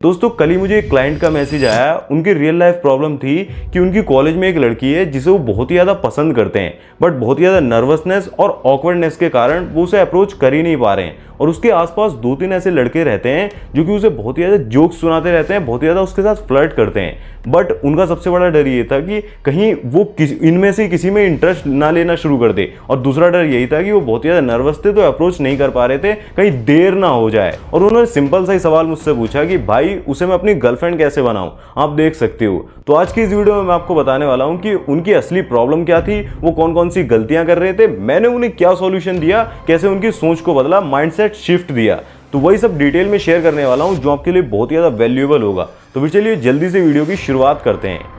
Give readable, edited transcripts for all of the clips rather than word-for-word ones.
दोस्तों कल ही मुझे एक क्लाइंट का मैसेज आया। उनकी रियल लाइफ प्रॉब्लम थी कि उनकी कॉलेज में एक लड़की है जिसे वो बहुत ही ज़्यादा पसंद करते हैं, बट बहुत ही ज़्यादा नर्वसनेस और ऑकवर्डनेस के कारण वो उसे अप्रोच कर ही नहीं पा रहे हैं। और उसके आसपास 2-3 ऐसे लड़के रहते हैं जो कि उसे बहुत ही ज़्यादा जोक्स सुनाते रहते हैं, बहुत ही ज़्यादा उसके साथ फ्लर्ट करते हैं। बट उनका सबसे बड़ा डर ये था कि कहीं वो इनमें से किसी में इंटरेस्ट ना लेना शुरू कर दे, और दूसरा डर यही था कि वो बहुत ही ज़्यादा नर्वस थे तो अप्रोच नहीं कर पा रहे थे, कहीं देर ना हो जाए। और उन्होंने सिंपल सा ही सवाल मुझसे पूछा कि भाई उसे मैं अपनी गर्लफ्रेंड कैसे बनाऊं, आप देख सकते हो। तो आज की इस वीडियो में मैं आपको बताने वाला हूं कि उनकी असली प्रॉब्लम क्या थी, वो कौन कौन सी गलतियां कर रहे थे, मैंने उन्हें क्या सॉल्यूशन दिया, कैसे उनकी सोच को बदला, माइंडसेट शिफ्ट दिया। तो वही सब डिटेल में शेयर करने वाला हूं जो आपके लिए बहुत ही ज़्यादा वैल्यूएबल होगा। तो फिर चलिए जल्दी से वीडियो की शुरुआत करते हैं।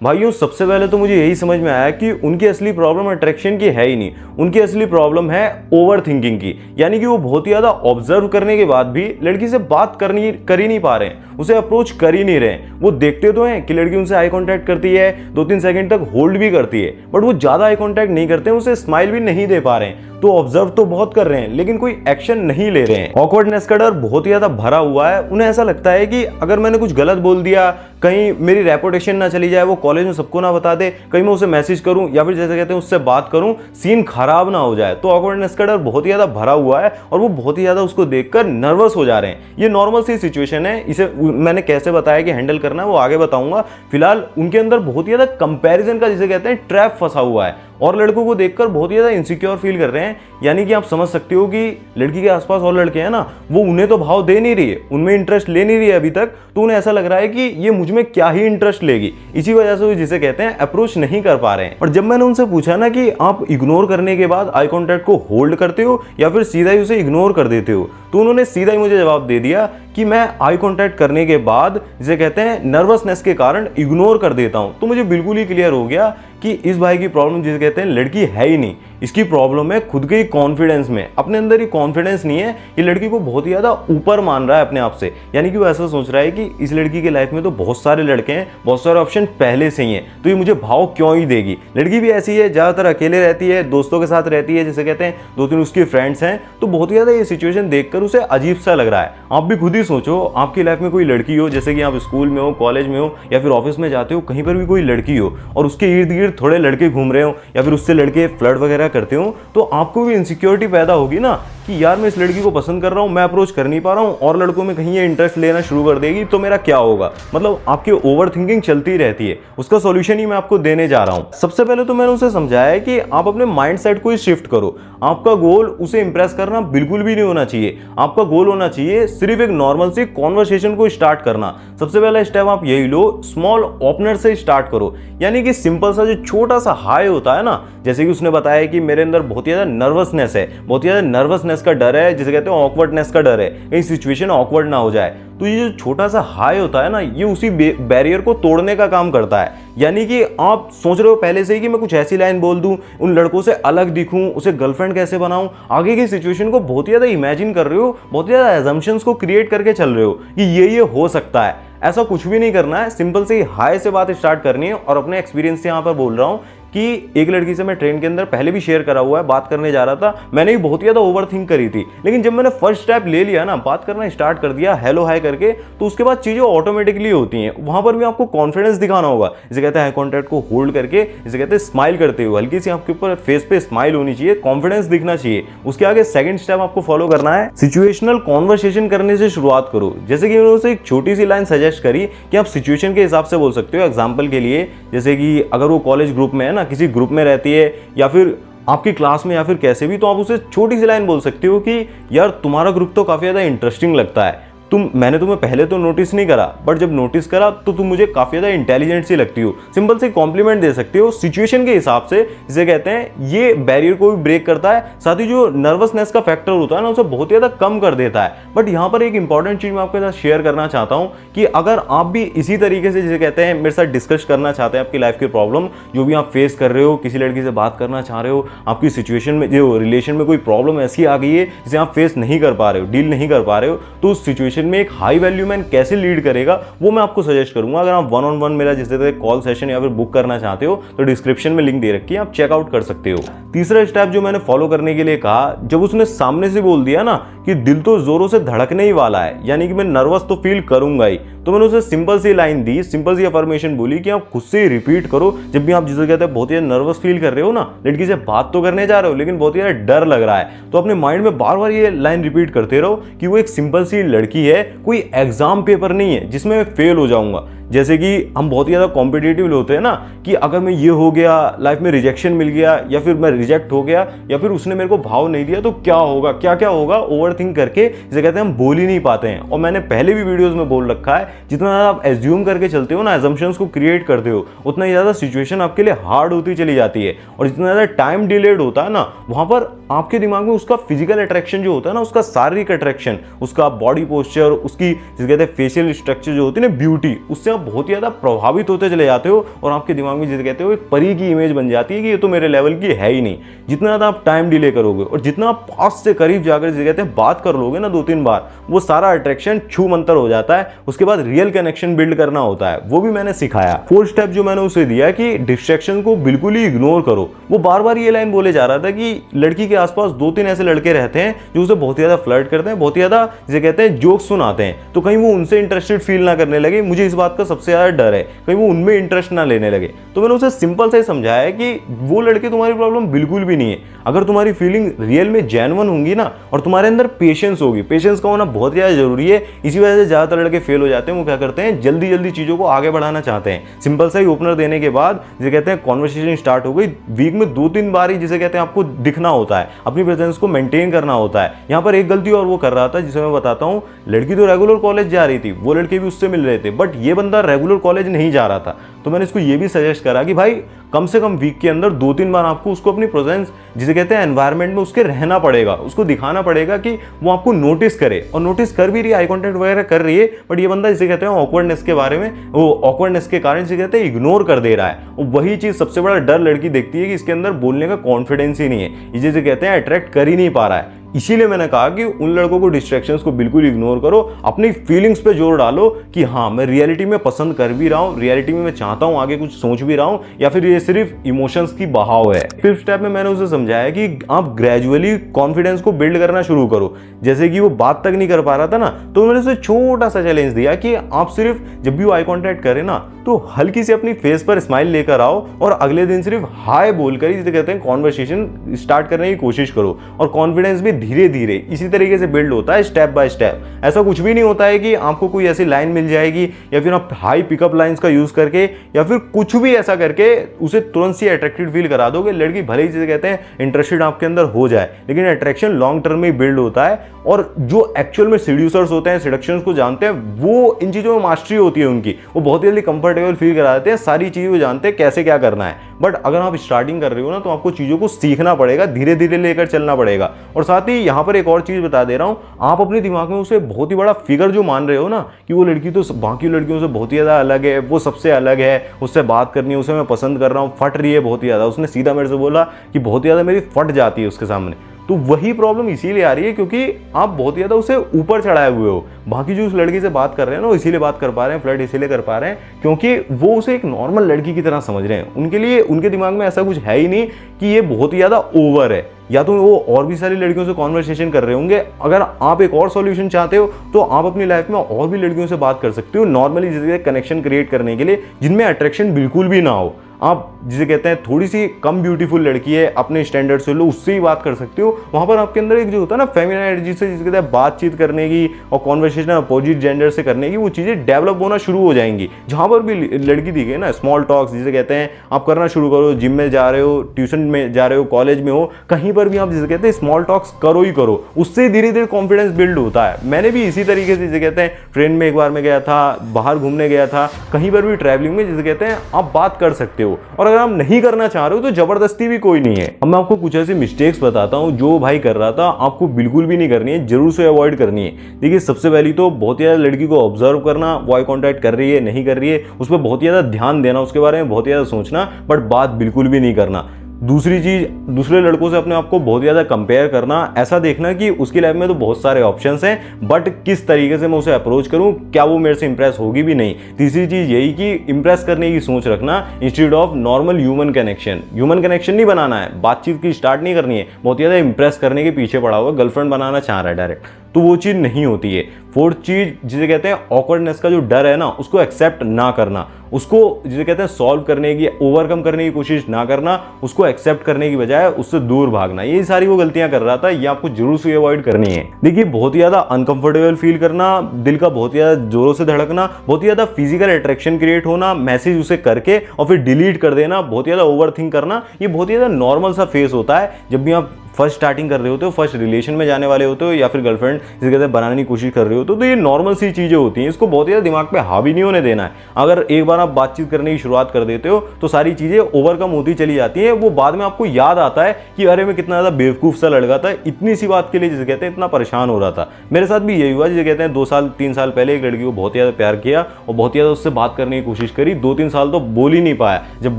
भाइयों सबसे पहले तो मुझे यही समझ में आया कि उनकी असली प्रॉब्लम अट्रैक्शन की है ही नहीं, उनकी असली प्रॉब्लम है ओवर थिंकिंग की। यानी कि वो बहुत ही ज़्यादा ऑब्जर्व करने के बाद भी लड़की से बात कर ही नहीं पा रहे हैं, उसे अप्रोच कर ही नहीं रहे हैं। वो देखते तो हैं कि लड़की उनसे आई कॉन्टैक्ट करती है, 2-3 सेकंड तक होल्ड भी करती है, बट वो ज़्यादा आई कॉन्टैक्ट नहीं करते हैं, उसे स्माइल भी नहीं दे पा रहे हैं। तो ऑब्जर्व तो बहुत कर रहे हैं लेकिन कोई एक्शन नहीं ले रहे हैं। ऑकवर्डनेस का डर बहुत ही ज्यादा भरा हुआ है। उन्हें ऐसा लगता है कि अगर मैंने कुछ गलत बोल दिया, कहीं मेरी रेपुटेशन ना चली जाए, वो कॉलेज में सबको ना बता दे, कहीं मैं उसे मैसेज करूं या फिर जैसे कहते हैं उससे बात करूं, सीन खराब ना हो जाए। तो ऑकवर्डनेस का डर बहुत ही ज्यादा भरा हुआ है और वो बहुत ही ज्यादा उसको देखकर नर्वस हो जा रहे हैं। ये नॉर्मल सी सिचुएशन है, इसे मैंने कैसे बताया कि हैंडल करना है वो आगे बताऊंगा। फिलहाल उनके अंदर बहुत ही ज्यादा कंपैरिजन का जिसे कहते हैं ट्रैप फंसा हुआ है और लड़कों को देखकर बहुत ही ज़्यादा इनसिक्योर फील कर रहे हैं। यानी कि आप समझ सकते हो कि लड़की के आसपास और लड़के हैं ना, वो उन्हें तो भाव दे नहीं रही है, उनमें इंटरेस्ट ले नहीं रही है अभी तक, तो उन्हें ऐसा लग रहा है कि ये मुझ में क्या ही इंटरेस्ट लेगी। इसी वजह से वो जिसे कहते हैं अप्रोच नहीं कर पा रहे हैं। और जब मैंने उनसे पूछा ना कि आप इग्नोर करने के बाद आई कॉन्टैक्ट को होल्ड करते हो या फिर सीधा ही उसे इग्नोर कर देते हो, तो उन्होंने सीधा ही मुझे जवाब दे दिया कि मैं आई कॉन्टैक्ट करने के बाद जिसे कहते हैं नर्वसनेस के कारण इग्नोर कर देता हूं। तो मुझे बिल्कुल ही क्लियर हो गया कि इस भाई की प्रॉब्लम जिसे कहते हैं लड़की है ही नहीं, इसकी प्रॉब्लम है खुद के ही कॉन्फिडेंस में। अपने अंदर ही कॉन्फिडेंस नहीं है, ये लड़की को बहुत ही ज़्यादा ऊपर मान रहा है अपने आप से। यानी कि वो ऐसा सोच रहा है कि इस लड़की की लाइफ में तो बहुत सारे लड़के हैं, बहुत सारे ऑप्शन पहले से ही हैं, तो ये मुझे भाव क्यों ही देगी। लड़की भी ऐसी है, ज़्यादातर अकेले रहती है, दोस्तों के साथ रहती है, जिसे कहते हैं 2-3 उसके फ्रेंड्स हैं। तो बहुत ही ज़्यादा ये सिचुएशन देखकर उसे अजीब सा लग रहा है। आप भी खुद ही सोचो, आपकी लाइफ में कोई लड़की हो, जैसे कि आप स्कूल में हो, कॉलेज में हो या फिर ऑफिस में जाते हो, कहीं पर भी कोई लड़की हो और उसके इर्द गिर्द थोड़े लड़के घूम रहे हो या फिर उससे लड़के फ्लर्ट वगैरह करते हो, तो आपको भी इनसिक्योरिटी पैदा होगी ना कि यार मैं इस लड़की को पसंद कर रहा हूं, मैं अप्रोच कर नहीं पा रहा हूं और लड़कों में कहीं ये इंटरेस्ट लेना शुरू कर देगी तो मेरा क्या होगा। मतलब आपकी ओवर थिंकिंग चलती रहती है। उसका सॉल्यूशन ही मैं आपको देने जा रहा हूं। सबसे पहले तो मैंने उसे समझाया कि आप अपने माइंडसेट को ही शिफ्ट करो। आपका गोल उसे इंप्रेस करना बिल्कुल भी नहीं होना चाहिए। आपका गोल होना चाहिए सिर्फ एक नॉर्मल सी कॉन्वर्सेशन को स्टार्ट करना। सबसे पहला स्टेप आप यही लो, स्मॉल ओपनर से स्टार्ट करो। यानी कि सिंपल सा जो छोटा सा हाई होता है ना, जैसे कि उसने बताया कि मेरे अंदर बहुत ही ज्यादा नर्वसनेस है, बहुत ही ज्यादा नर्वसनेस का डर है, जिसे कहते हैं ऑकवर्डनेस का डर है, कहीं सिचुएशन ऑकवर्ड ना हो जाए। तो ये जो छोटा सा हाई होता है ना, ये उसी बैरियर को तोड़ने का काम करता है। यानी कि आप सोच रहे हो पहले से ही कि मैं कुछ ऐसी लाइन बोल दूं, उन लड़कों से अलग दिखूं, उसे गर्लफ्रेंड कैसे बनाऊं, आगे की सिचुएशन को बहुत ही ज्यादा इमेजिन कर रहे हो, बहुत ही ज्यादा एजम्पशंस को क्रिएट करके चल रहे हो कि ये हो सकता है। ऐसा कुछ भी नहीं करना है, सिंपल से हाई से बात स्टार्ट करनी है। और अपने एक्सपीरियंस से यहाँ पर बोल रहा हूँ कि एक लड़की से मैं ट्रेन के अंदर पहले भी शेयर करा हुआ है, बात करने जा रहा था, मैंने भी बहुत ही ज़्यादा ओवर थिंक करी थी, लेकिन जब मैंने फर्स्ट स्टेप ले लिया ना, बात करना स्टार्ट कर दिया हेलो हाय करके, तो उसके बाद चीज़ें ऑटोमेटिकली होती हैं। वहाँ पर भी आपको कॉन्फिडेंस दिखाना होगा, जिसे कहते हैं हाई कॉन्टैक्ट को होल्ड करके, जिसे कहते हैं स्माइल करते हुए, हल्की सी आपके ऊपर फेस पे स्माइल होनी चाहिए, कॉन्फिडेंस दिखना चाहिए। उसके आगे सेकंड स्टेप आपको फॉलो करना है, सिचुएशनल कॉन्वर्सेशन करने से शुरुआत करो। जैसे कि मैंने उसे एक छोटी सी लाइन सजेस्ट करी कि आप सिचुएशन के हिसाब से बोल सकते हो। एग्जाम्पल के लिए, जैसे कि अगर वो कॉलेज ग्रुप में है ना, किसी ग्रुप में रहती है या फिर आपकी क्लास में या फिर कैसे भी, तो आप उसे छोटी सी लाइन बोल सकते हो कि यार तुम्हारा ग्रुप तो काफी ज्यादा इंटरेस्टिंग लगता है, मैंने तुम्हें पहले तो नोटिस नहीं करा, बट जब नोटिस करा तो तुम मुझे काफी ज्यादा इंटेलिजेंट सी लगती हो। सिंपल से कॉम्प्लीमेंट दे सकते हो सिचुएशन के हिसाब से, जिसे कहते हैं ये बैरियर को भी ब्रेक करता है, साथ ही जो नर्वसनेस का फैक्टर होता है ना, उसे बहुत ज्यादा कम कर देता है। बट यहाँ पर एक इंपॉर्टेंट चीज मैं आपके साथ शेयर करना चाहता हूँ कि अगर आप भी इसी तरीके से जिसे कहते हैं मेरे साथ डिस्कस करना चाहते हैं, आपकी लाइफ की प्रॉब्लम जो भी आप फेस कर रहे हो, किसी लड़की से बात करना चाह रहे हो, आपकी सिचुएशन में जो रिलेशन में कोई प्रॉब्लम ऐसी आ गई है जिसे आप फेस नहीं कर पा रहे हो, डील नहीं कर पा रहे हो, तो उस सिचुएशन रिलेशन में एक हाई वैल्यू मैन कैसे लीड करेगा वो मैं आपको सजेस्ट करूंगा। अगर आप 1-on-1 मेरा जैसे कॉल सेशन या फिर बुक करना चाहते हो तो डिस्क्रिप्शन में लिंक दे रखी है, आप चेकआउट कर सकते हो। तीसरा स्टेप जो मैंने फॉलो करने के लिए कहा, जब उसने सामने से बोल दिया ना कि दिल तो जोरों से धड़कने ही वाला है, यानी कि मैं नर्वस तो फील करूंगा ही, तो मैंने उसे सिंपल सी लाइन दी, सिंपल सी अफर्मेशन बोली कि आप खुद से ही रिपीट करो जब भी आप जिसे कहते हैं बहुत ही नर्वस फील कर रहे हो ना, लड़की से बात तो करने जा रहे हो लेकिन बहुत ही डर लग रहा है, तो अपने माइंड में बार बार ये लाइन रिपीट करते रहो कि वो एक सिंपल सी लड़की है, कोई एग्जाम पेपर नहीं है जिसमें मैं फेल हो जाऊंगा। जैसे कि हम बहुत ही ज़्यादा कॉम्पिटिटिव होते हैं ना कि अगर मैं ये हो गया, लाइफ में रिजेक्शन मिल गया, या फिर मैं रिजेक्ट हो गया, या फिर उसने मेरे को भाव नहीं दिया तो क्या होगा, क्या क्या होगा, ओवर थिंक करके जिसे कहते हैं हम बोल ही नहीं पाते हैं। और मैंने पहले भी वीडियोस में बोल रखा है, जितना ज़्यादा आप एज्यूम करके चलते हो ना, एजम्पशंस को क्रिएट करते हो, उतना ही ज़्यादा सिचुएशन आपके लिए हार्ड होती चली जाती है। और जितना ज़्यादा टाइम डिलेड होता है ना, वहाँ पर आपके दिमाग में उसका फिजिकल अट्रैक्शन जो होता है ना, उसका शारीरिक अट्रैक्शन, उसका बॉडी पोस्चर, उसकी जिसे कहते हैं फेशियल स्ट्रक्चर जो होती है ना, ब्यूटी, उससे आप बहुत ही ज़्यादा प्रभावित होते चले जाते हो और आपके दिमाग में जिसे कहते हो एक परी की इमेज बन जाती है कि ये तो मेरे लेवल की है ही नहीं। जितना ज़्यादा आप टाइम डिले करोगे और जितना आप पास से करीब जाकर जिसे कहते हैं बात कर लोगे ना 2-3 बार, वो सारा अट्रैक्शन छू मंतर हो जाता है। उसके बाद रियल कनेक्शन बिल्ड करना होता है, वो भी मैंने सिखाया। 4th स्टेप जो मैंने उसे दिया कि डिस्ट्रैक्शन को बिल्कुल ही इग्नोर करो। वो बार बार ये लाइन बोले जा रहा था कि लड़की के आसपास 2-3 ऐसे लड़के रहते हैं जो उसे बहुत ही ज्यादा फ्लर्ट करते हैं, बहुत ही ज्यादा जिसे कहते हैं जोक्स सुनाते हैं, तो कहीं वो उनसे इंटरेस्टेड फील ना करने लगे। मुझे इस बात का सबसे ज्यादा डर है, कहीं वो उनमें इंटरेस्ट ना लेने लगे। तो मैंने उसे सिंपल से समझाया कि वो लड़के तुम्हारी प्रॉब्लम बिल्कुल भी नहीं है। अगर तुम्हारी फीलिंग रियल में जेन्युइन होंगी ना, और तुम्हारे अंदर पेशेंस होगी, पेशेंस का होना बहुत ज्यादा जरूरी है। इसी वजह से ज्यादातर लड़के फेल हो जाते हैं। वो क्या करते हैं, जल्दी जल्दी चीजों को आगे बढ़ाना चाहते हैं। सिंपल सा ही ओपनर देने के बाद जिसे कहते हैं कॉन्वर्सेशन स्टार्ट हो गई, वीक में 2-3 बार ही जिसे कहते हैं आपको दिखना होता है, अपनी प्रेजेंस को मेंटेन करना होता है। यहाँ पर एक गलती और वो कर रहा था जिसे मैं बताता हूँ। लड़की तो रेगुलर कॉलेज जा रही थी, वो लड़के भी उससे मिल रहे थे, बट ये बंदा रेगुलर कॉलेज नहीं जा रहा था। तो मैंने इसको ये भी सजेस्ट करा कि भाई कम से कम वीक के अंदर 2-3 बार आपको उसको अपनी प्रेजेंस जिसे कहते हैं एनवायरनमेंट में उसके रहना पड़ेगा, उसको दिखाना पड़ेगा कि वो आपको नोटिस करे। और नोटिस कर भी रही है, आई कांटेक्ट वगैरह कर रही है, बट ये बंदा जिसे कहते हैं ऑकवर्डनेस के बारे में, वो ऑकवर्डनेस के कारण जिसे कहते हैं इग्नोर कर दे रहा है। और वही चीज सबसे बड़ा डर लड़की देखती है कि इसके अंदर बोलने का कॉन्फिडेंस ही नहीं है, ये जिसे कहते हैं अट्रैक्ट कर ही नहीं पा रहा है। इसीलिए मैंने कहा कि उन लड़कों को डिस्ट्रैक्शंस को बिल्कुल इग्नोर करो, अपनी फीलिंग्स पे जोर डालो कि हाँ मैं रियलिटी में पसंद कर भी रहा हूँ, रियलिटी में मैं चाहता हूँ आगे कुछ सोच भी रहा हूँ, या फिर ये सिर्फ इमोशंस की बहाव है। 5th स्टेप में मैंने उसे समझाया कि आप ग्रेजुअली कॉन्फिडेंस को बिल्ड करना शुरू करो। जैसे कि वो बात तक नहीं कर पा रहा था ना, तो मैंने उसे छोटा सा चैलेंज दिया कि आप सिर्फ जब भी वो आई कॉन्टैक्ट करे ना, तो हल्की सी अपनी फेस पर स्माइल लेकर आओ और अगले दिन सिर्फ हाय बोलकर जिसे कहते हैं कॉन्वर्सेशन स्टार्ट करने की कोशिश करो। और कॉन्फिडेंस भी धीरे धीरे इसी तरीके से बिल्ड होता है, स्टेप बाय स्टेप। ऐसा कुछ भी नहीं होता है कि आपको कोई ऐसी लाइन मिल जाएगी या फिर आप हाई पिकअप लाइंस का यूज करके या फिर कुछ भी ऐसा करके उसे तुरंत सी अट्रैक्टेड फील करा दोगे। लड़की भले ही जिसे कहते हैं इंटरेस्टेड आपके अंदर हो जाए, लेकिन अट्रैक्शन लॉन्ग टर्म में बिल्ड होता है। और जो एक्चुअल में सीड्यूसर्स होते हैं, सिडक्शंस को जानते हैं, वो इन चीजों में मास्टरी होती है उनकी, वो बहुत जल्दी कंफर्टेबल फील करा देते हैं, सारी चीजें वो जानते हैं कैसे क्या करना है। बट अगर आप स्टार्टिंग कर रहे हो ना, तो आपको चीजों को सीखना पड़ेगा, धीरे धीरे लेकर चलना पड़ेगा। और साथ ही यहाँ पर एक और चीज बता दे रहा हूँ, आप अपने दिमाग में उसे बहुत ही बड़ा फिगर जो मान रहे हो ना कि वो लड़की तो बाकी लड़कियों से बहुत ही ज्यादा अलग है, वो सबसे अलग है, उससे बात करनी है, उसे मैं पसंद कर रहा हूँ, फट रही है बहुत ही ज्यादा, उसने सीधा मेरे से बोला कि बहुत ही ज्यादा मेरी फट जाती है उसके सामने। तो वही प्रॉब्लम इसीलिए आ रही है क्योंकि आप बहुत ही ज्यादा उसे ऊपर चढ़ाए हुए हो। बाकी जो उस लड़की से बात कर रहे हैं ना, वो इसीलिए बात कर पा रहे हैं, फ्लर्ट इसीलिए कर पा रहे हैं क्योंकि वो उसे एक नॉर्मल लड़की की तरह समझ रहे हैं। उनके लिए उनके दिमाग में ऐसा कुछ है ही नहीं कि ये बहुत ही ज्यादा ओवर है, या तो वो और भी सारी लड़कियों से कॉन्वर्सेशन कर रहे होंगे। अगर आप एक और सॉल्यूशन चाहते हो तो आप अपनी लाइफ में और भी लड़कियों से बात कर सकते हो, नॉर्मली जिसे कनेक्शन क्रिएट करने के लिए, जिनमें अट्रैक्शन बिल्कुल भी ना हो। आप जिसे कहते हैं थोड़ी सी कम ब्यूटीफुल लड़की है, अपने स्टैंडर्ड से लो, उससे ही बात कर सकते हो। वहां पर आपके अंदर एक जो होता है ना फेमिनिन एनर्जी से जिसे कहते हैं बातचीत करने की और कॉन्वर्सेशन अपोजिट जेंडर से करने की, वो चीजें डेवलप होना शुरू हो जाएंगी। जहां पर भी लड़की दिखे ना, स्मॉल टॉक्स जिसे कहते हैं आप करना शुरू करो। जिम में जा रहे हो, ट्यूशन में जा रहे हो, कॉलेज में हो, कहीं पर भी आप जिसे कहते हैं स्मॉल टॉक्स करो ही करो, उससे धीरे धीरे कॉन्फिडेंस बिल्ड होता है। मैंने भी इसी तरीके से जिसे कहते हैं ट्रेन में एक बार में गया था, बाहर घूमने गया था, कहीं पर भी ट्रैवलिंग में जिसे कहते हैं आप बात कर सकते हो। और अगर आप नहीं करना चाह रहे हो तो जबरदस्ती भी कोई नहीं है। अब मैं आपको कुछ ऐसी मिस्टेक्स बताता हूं जो भाई कर रहा था, आपको बिल्कुल भी नहीं करनी है, जरूर से अवॉइड करनी है। देखिए सबसे पहली तो बहुत ही ज्यादा लड़की को ऑब्जर्व करना, वो आई कॉन्टैक्ट कर रही है नहीं कर रही है, उस पर बहुत ही ज्यादा ध्यान देना, उसके बारे में बहुत ही ज्यादा सोचना, बट बात बिल्कुल भी नहीं करना। दूसरी चीज, दूसरे लड़कों से अपने आप को बहुत ज़्यादा कंपेयर करना, ऐसा देखना कि उसकी लाइफ में तो बहुत सारे ऑप्शंस हैं बट किस तरीके से मैं उसे अप्रोच करूं, क्या वो मेरे से इंप्रेस होगी भी नहीं। तीसरी चीज़ यही कि इंप्रेस करने की सोच रखना instead of normal human connection. Human connection नहीं बनाना है, बातचीत की स्टार्ट नहीं करनी है, बहुत ज़्यादा इंप्रेस करने के पीछे पड़ा हुआ, गर्लफ्रेंड बनाना चाह रहा है डायरेक्ट, तो वो चीज़ नहीं होती है। फोर्थ चीज़ जिसे कहते हैं ऑकवर्डनेस का जो डर है ना, उसको एक्सेप्ट ना करना, उसको जिसे कहते हैं सॉल्व करने की, ओवरकम करने की कोशिश ना करना, उसको एक्सेप्ट करने की बजाय उससे दूर भागना। ये सारी वो गलतियां कर रहा था, ये आपको जरूर से अवॉइड करनी है। देखिए, बहुत ज़्यादा अनकंफर्टेबल फील करना, दिल का बहुत ज़्यादा जोरों से धड़कना, बहुत ज़्यादा फिजिकल अट्रैक्शन क्रिएट होना, मैसेज उसे करके और फिर डिलीट कर देना, बहुत ज़्यादा ओवर थिंक करना, ये बहुत ज़्यादा नॉर्मल सा फेस होता है जब भी आप फर्स्ट स्टार्टिंग कर रहे होते हो, फर्स्ट रिलेशन में जाने वाले होते हो या फिर गर्लफ्रेंड जिसे कहते हैं बनाने की कोशिश कर रहे होते हो, तो ये नॉर्मल सी चीज़ें होती हैं। इसको बहुत ज़्यादा दिमाग पे हावी नहीं होने देना है। अगर एक बार आप बातचीत करने की शुरुआत कर देते हो तो सारी चीज़ें ओवरकम होती चली जाती हैं। वो बाद में आपको याद आता है कि अरे मैं कितना ज़्यादा बेवकूफ़ सा लड़का था, इतनी सी बात के लिए जिसे कहते हैं इतना परेशान हो रहा था। मेरे साथ भी यही हुआ, जिसे कहते हैं 2 साल 3 साल पहले एक लड़की को बहुत ज़्यादा प्यार किया और बहुत ज़्यादा उससे बात करने की कोशिश करी, 2-3 साल तो बोल ही नहीं पाया। जब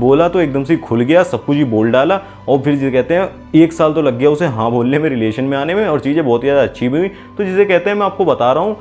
बोला तो एकदम से खुल गया, सब कुछ ही बोल डाला और फिर जिसे कहते हैं 1 साल तो लग गया उसे हाँ बोलने में, रिलेशन में आने में, और चीज़ें बहुत ज़्यादा अच्छी भी हुई। तो जिसे कहते हैं मैं आपको बता रहा हूँ,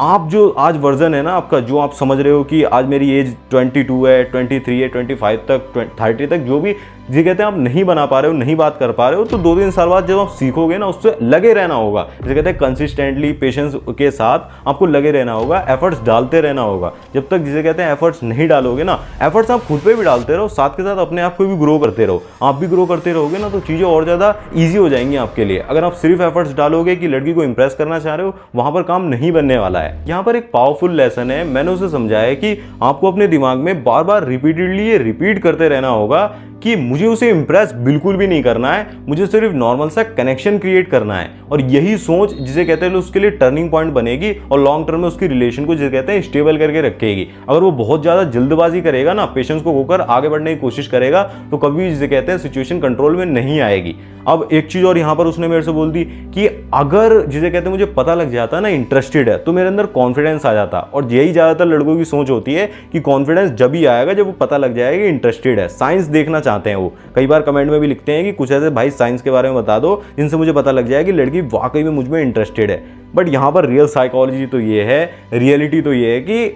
आप जो आज वर्जन है ना आपका, जो आप समझ रहे हो कि आज मेरी एज 22 है, 23 है, 25 तक, 30 तक, जो भी जी कहते हैं आप नहीं बना पा रहे हो, नहीं बात कर पा रहे हो, तो 2-3 साल बाद जब आप सीखोगे ना, उससे लगे रहना होगा। जैसे कहते हैं कंसिस्टेंटली, पेशेंस के साथ आपको लगे रहना होगा, एफर्ट्स डालते रहना होगा। जब तक जिसे कहते हैं एफर्ट्स नहीं डालोगे ना, एफर्ट्स आप खुद पे भी डालते रहो, साथ के साथ अपने आप को भी ग्रो करते रहो। आप भी ग्रो करते रहोगे ना तो चीज़ें और ज़्यादा ईजी हो जाएंगी आपके लिए। अगर आप सिर्फ एफर्ट्स डालोगे कि लड़की को इंप्रेस करना चाह रहे हो, वहाँ पर काम नहीं बनने वाला है। यहाँ पर एक पावरफुल लेसन है, मैंने उसे समझाया कि आपको अपने दिमाग में बार बार रिपीटेडली ये रिपीट करते रहना होगा कि मुझे उसे इंप्रेस बिल्कुल भी नहीं करना है, मुझे सिर्फ नॉर्मल सा कनेक्शन क्रिएट करना है। और यही सोच जिसे कहते हैं उसके लिए टर्निंग पॉइंट बनेगी और लॉन्ग टर्म में उसकी रिलेशन को जिसे कहते हैं स्टेबल करके रखेगी। अगर वो बहुत ज़्यादा जल्दबाजी करेगा ना, पेशेंस को खोकर आगे बढ़ने की कोशिश करेगा, तो कभी जिसे कहते हैं सिचुएशन कंट्रोल में नहीं आएगी। अब एक चीज़ और यहाँ पर उसने मेरे से बोल दी कि अगर जिसे कहते हैं मुझे पता लग जाता ना इंटरेस्टेड है, तो मेरे अंदर कॉन्फिडेंस आ जाता। और यही ज़्यादातर लड़कों की सोच होती है कि कॉन्फिडेंस जब ही आएगा जब वो पता लग जाएगा कि इंटरेस्टेड है, साइंस देखना चाहते हैं। वो कई बार कमेंट में भी लिखते हैं कि कुछ ऐसे भाई साइंस के बारे में बता दो जिनसे मुझे पता लग जाए कि लड़की वाकई में मुझ में इंटरेस्टेड है। बट यहाँ पर रियल साइकोलॉजी तो ये है, रियलिटी तो ये है कि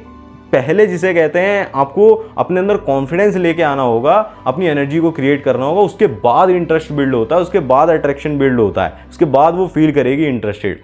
पहले जिसे कहते हैं आपको अपने अंदर कॉन्फिडेंस लेके आना होगा, अपनी एनर्जी को क्रिएट करना होगा, उसके बाद इंटरेस्ट बिल्ड होता है, उसके बाद अट्रैक्शन बिल्ड होता है, उसके बाद वो फील करेगी इंटरेस्टेड।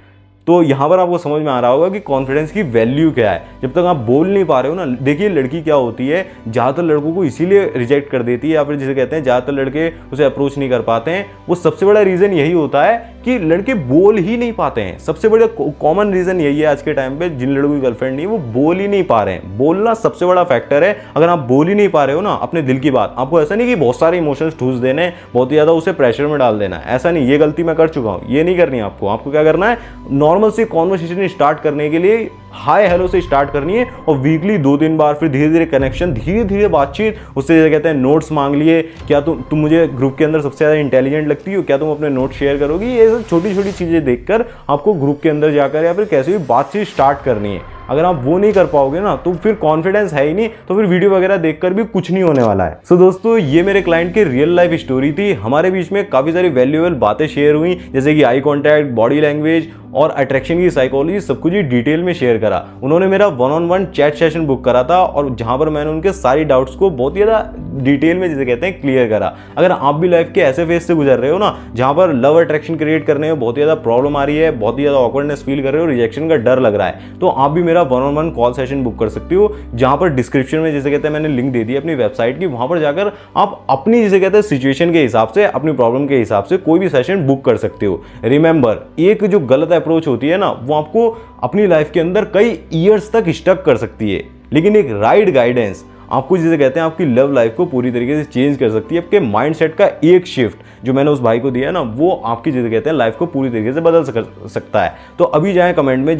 तो यहाँ पर आपको समझ में आ रहा होगा कि कॉन्फिडेंस की वैल्यू क्या है। जब तक आप बोल नहीं पा रहे हो ना, देखिए लड़की क्या होती है, ज़्यादातर लड़कों को इसीलिए रिजेक्ट कर देती है या फिर जिसे कहते हैं ज़्यादातर लड़के उसे अप्रोच नहीं कर पाते हैं, वो सबसे बड़ा रीज़न यही होता है कि लड़के बोल ही नहीं पाते हैं। सबसे बड़ा कॉमन रीज़न यही है आज के टाइम पे, जिन लड़कों की गर्लफ्रेंड नहीं है वो बोल ही नहीं पा रहे हैं। बोलना सबसे बड़ा फैक्टर है। अगर आप बोल ही नहीं पा रहे हो ना अपने दिल की बात, आपको ऐसा नहीं कि बहुत सारे इमोशंस ठूस देने, बहुत ज़्यादा उसे प्रेशर में डाल देना, ऐसा नहीं, ये गलती मैं कर चुका हूँ, ये नहीं करनी आपको। आपको क्या करना है, नॉर्मल से कॉन्वर्सेशन स्टार्ट करने के लिए हाय हेलो से स्टार्ट करनी है और वीकली 2-3 बार, फिर धीरे धीरे कनेक्शन, धीरे धीरे बातचीत, उससे कहते हैं नोट्स मांग लिए, क्या तुम मुझे ग्रुप के अंदर सबसे ज़्यादा इंटेलिजेंट लगती हो, क्या तुम अपने नोट शेयर करोगी। ये सब छोटी छोटी चीज़ें देखकर आपको ग्रुप के अंदर जाकर या फिर कैसे भी बातचीत स्टार्ट करनी है। अगर आप वो नहीं कर पाओगे ना तो फिर कॉन्फिडेंस है ही नहीं, तो फिर वीडियो वगैरह देखकर भी कुछ नहीं होने वाला है। सो दोस्तों, ये मेरे क्लाइंट की रियल लाइफ स्टोरी थी। हमारे बीच में काफ़ी सारी वैल्यूएबल बातें शेयर हुई, जैसे कि आई कॉन्टैक्ट, बॉडी लैंग्वेज और अट्रैक्शन की साइकोलॉजी, सब कुछ ही डिटेल में शेयर करा। उन्होंने मेरा 1-on-1 चैट सेशन बुक करा था और जहां पर मैंने उनके सारी डाउट्स को बहुत ज़्यादा डिटेल में जिसे कहते हैं क्लियर करा। अगर आप भी लाइफ के ऐसे फेज से गुजर रहे हो ना जहां पर लव अट्रैक्शन क्रिएट करने में बहुत ज़्यादा प्रॉब्लम आ रही है, बहुत ज़्यादा ऑकवर्डनेस फील कर रहे हो, रिजेक्शन का डर लग रहा है, तो आप भी मेरा 1-on-1 कॉल सेशन बुक कर सकती हो। जहां पर डिस्क्रिप्शन में जिसे कहते हैं मैंने लिंक दे दी अपनी वेबसाइट की, वहां पर जाकर आप अपनी जिसे कहते हैं सिचुएशन के हिसाब से, अपनी प्रॉब्लम के हिसाब से कोई भी सेशन बुक कर सकते हो। रिमेंबर, एक जो गलत अप्रोच होती है ना, वो आपको अपनी लाइफ के अंदर कई ईयर्स तक स्टक कर सकती है, लेकिन एक राइट गाइडेंस आपको जिसे कहते हैं आपकी लव लाइफ को पूरी तरीके से चेंज कर सकती है। आपके माइंडसेट का एक शिफ्ट जो मैंने उस भाई को दिया है ना, वो आपकी जिसे कहते हैं लाइफ को पूरी तरीके से बदल सकता है। तो अभी जाएं कमेंट में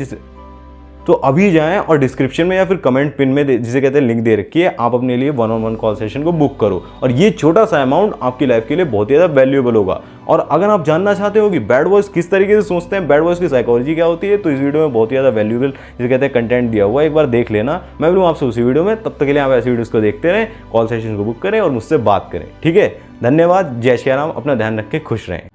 तो अभी जाएं और डिस्क्रिप्शन में या फिर कमेंट पिन में जिसे कहते हैं लिंक दे रखी है, आप अपने लिए 1-on-1 कॉल सेशन को बुक करो और ये छोटा सा अमाउंट आपकी लाइफ के लिए बहुत ही ज़्यादा वैल्यूएबल होगा। और अगर आप जानना चाहते हो कि बैड बॉयज किस तरीके से सोचते हैं, बैड बॉयज की साइकोलॉजी क्या होती है, तो इस वीडियो में बहुत ही ज़्यादा वैल्यूएबल जिसे कहते हैं कंटेंट दिया हुआ है, एक बार देख लेना। मैं बोलूँ आपसे उसी वीडियो में, तब तक के लिए आप ऐसी वीडियोस को देखते रहें, कॉल सेशन को बुक करें और मुझसे बात करें। ठीक है, धन्यवाद, जय श्री राम, अपना ध्यान रख के खुश रहें।